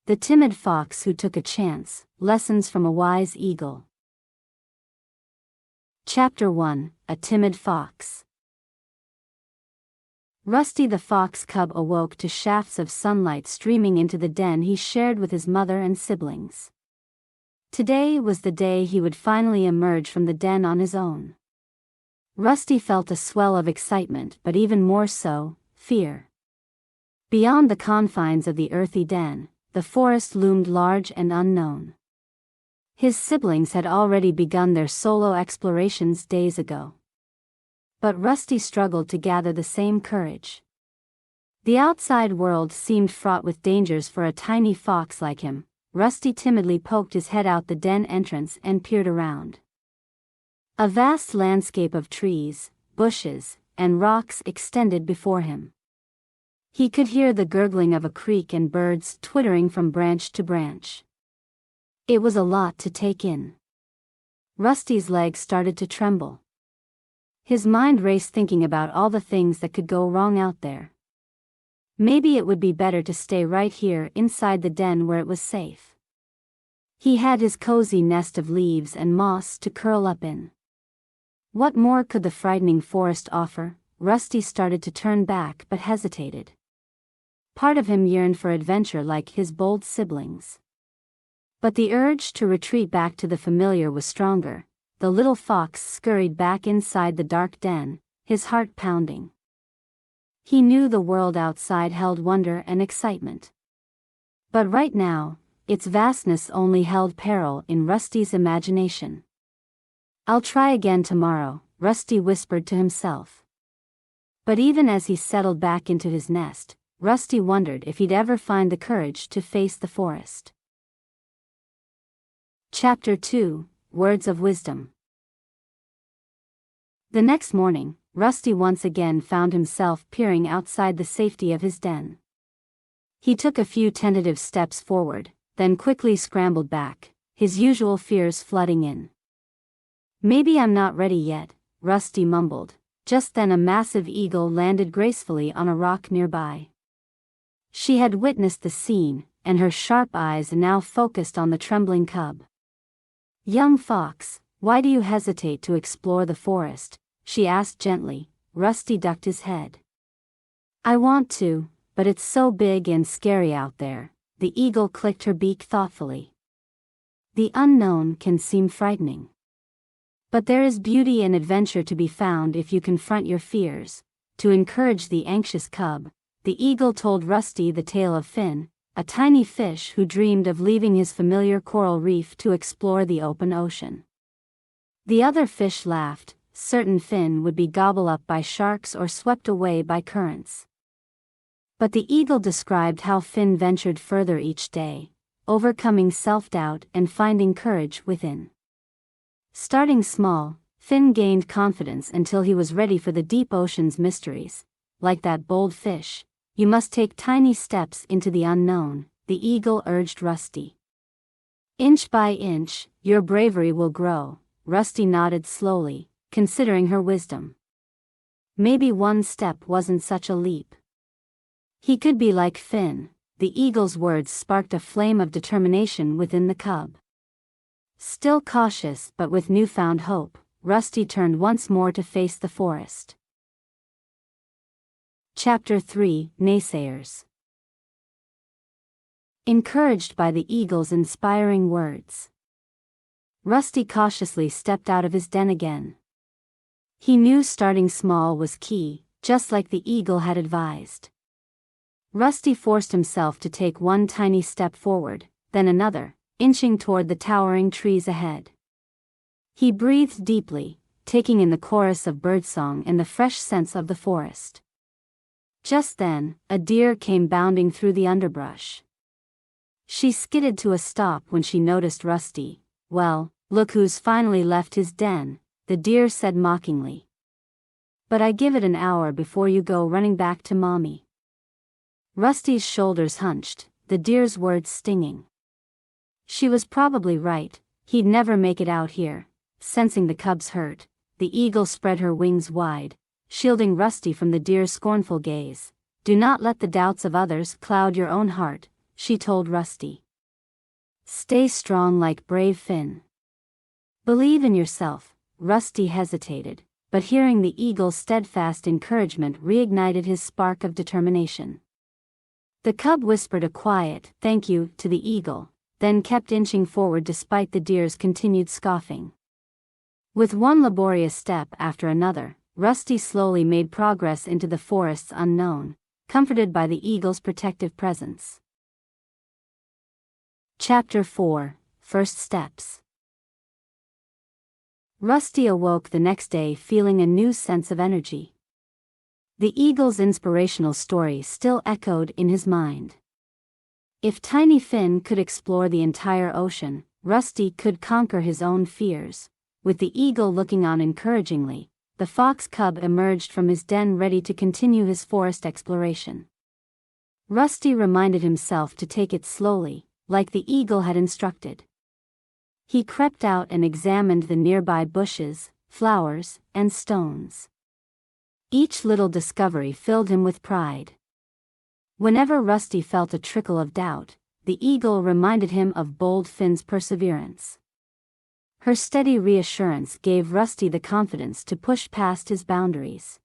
The timid fox who took a chance, lessons from a wise eagle. Chapter 1, A Timid Fox. Rusty the fox cub awoke to shafts of sunlight streaming into the den he shared with his mother and siblings. Today was the day he would finally emerge from the den on his own. Rusty felt a swell of excitement, but even more so, fear. Beyond the confines of the earthy den, the forest loomed large and unknown. His siblings had already begun their solo explorations days ago. But Rusty struggled to gather the same courage. The outside world seemed fraught with dangers for a tiny fox like him. Rusty timidly poked his head out the den entrance and peered around. A vast landscape of trees, bushes, and rocks extended before him. He could hear the gurgling of a creek and birds twittering from branch to branch. It was a lot to take in. Rusty's legs started to tremble. His mind raced thinking about all the things that could go wrong out there. Maybe it would be better to stay right here inside the den where it was safe. He had his cozy nest of leaves and moss to curl up in. What more could the frightening forest offer? Rusty started to turn back but hesitated. Part of him yearned for adventure like his bold siblings. But the urge to retreat back to the familiar was stronger. The little fox scurried back inside the dark den, his heart pounding. He knew the world outside held wonder and excitement. But right now, its vastness only held peril in Rusty's imagination. "I'll try again tomorrow," Rusty whispered to himself. But even as he settled back into his nest, Rusty wondered if he'd ever find the courage to face the forest. Chapter 2, Words of Wisdom. The next morning, Rusty once again found himself peering outside the safety of his den. He took a few tentative steps forward, then quickly scrambled back, his usual fears flooding in. "Maybe I'm not ready yet," Rusty mumbled. Just then a massive eagle landed gracefully on a rock nearby. She had witnessed the scene, and her sharp eyes now focused on the trembling cub. "Young fox, why do you hesitate to explore the forest?" she asked gently. Rusty ducked his head. "I want to, but it's so big and scary out there," the eagle clicked her beak thoughtfully. "The unknown can seem frightening. But there is beauty and adventure to be found if you confront your fears." To encourage the anxious cub, the eagle told Rusty the tale of Finn, a tiny fish who dreamed of leaving his familiar coral reef to explore the open ocean. The other fish laughed, certain Finn would be gobbled up by sharks or swept away by currents. But the eagle described how Finn ventured further each day, overcoming self-doubt and finding courage within. Starting small, Finn gained confidence until he was ready for the deep ocean's mysteries. Like that bold fish, you must take tiny steps into the unknown, the eagle urged Rusty. "Inch by inch, your bravery will grow," Rusty nodded slowly, considering her wisdom. Maybe one step wasn't such a leap. He could be like Finn. The eagle's words sparked a flame of determination within the cub. Still cautious but with newfound hope, Rusty turned once more to face the forest. Chapter 3, Naysayers. Encouraged by the eagle's inspiring words, Rusty cautiously stepped out of his den again. He knew starting small was key, just like the eagle had advised. Rusty forced himself to take one tiny step forward, then another, inching toward the towering trees ahead. He breathed deeply, taking in the chorus of birdsong and the fresh scents of the forest. Just then, a deer came bounding through the underbrush. She skidded to a stop when she noticed Rusty. "Well, look who's finally left his den," the deer said mockingly. "But I give it an hour before you go running back to Mommy." Rusty's shoulders hunched, the deer's words stinging. She was probably right, he'd never make it out here. Sensing the cub's hurt, the eagle spread her wings wide, shielding Rusty from the deer's scornful gaze. "Do not let the doubts of others cloud your own heart," she told Rusty. Stay strong like brave Finn. Believe in yourself. Rusty hesitated, but hearing the eagle's steadfast encouragement reignited his spark of determination. The cub whispered a quiet "thank you" to the eagle, then kept inching forward despite the deer's continued scoffing. With one laborious step after another, Rusty slowly made progress into the forest's unknown, comforted by the eagle's protective presence. Chapter 4: First Steps. Rusty awoke the next day feeling a new sense of energy. The eagle's inspirational story still echoed in his mind. If Tiny Finn could explore the entire ocean, Rusty could conquer his own fears. With the eagle looking on encouragingly, the fox cub emerged from his den ready to continue his forest exploration. Rusty reminded himself to take it slowly, like the eagle had instructed. He crept out and examined the nearby bushes, flowers, and stones. Each little discovery filled him with pride. Whenever Rusty felt a trickle of doubt, the eagle reminded him of bold Finn's perseverance. Her steady reassurance gave Rusty the confidence to push past his boundaries.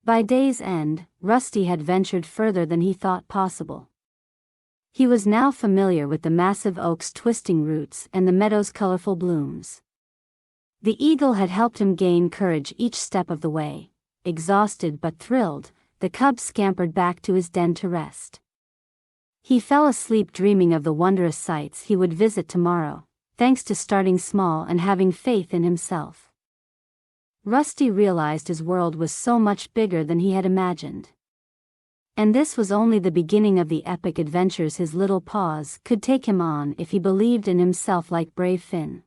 By day's end, Rusty had ventured further than he thought possible. He was now familiar with the massive oak's twisting roots and the meadow's colorful blooms. The eagle had helped him gain courage each step of the way. Exhausted but thrilled, the cub scampered back to his den to rest. He fell asleep dreaming of the wondrous sights he would visit tomorrow, thanks to starting small and having faith in himself. Rusty realized his world was so much bigger than he had imagined. And this was only the beginning of the epic adventures his little paws could take him on if he believed in himself like brave Finn.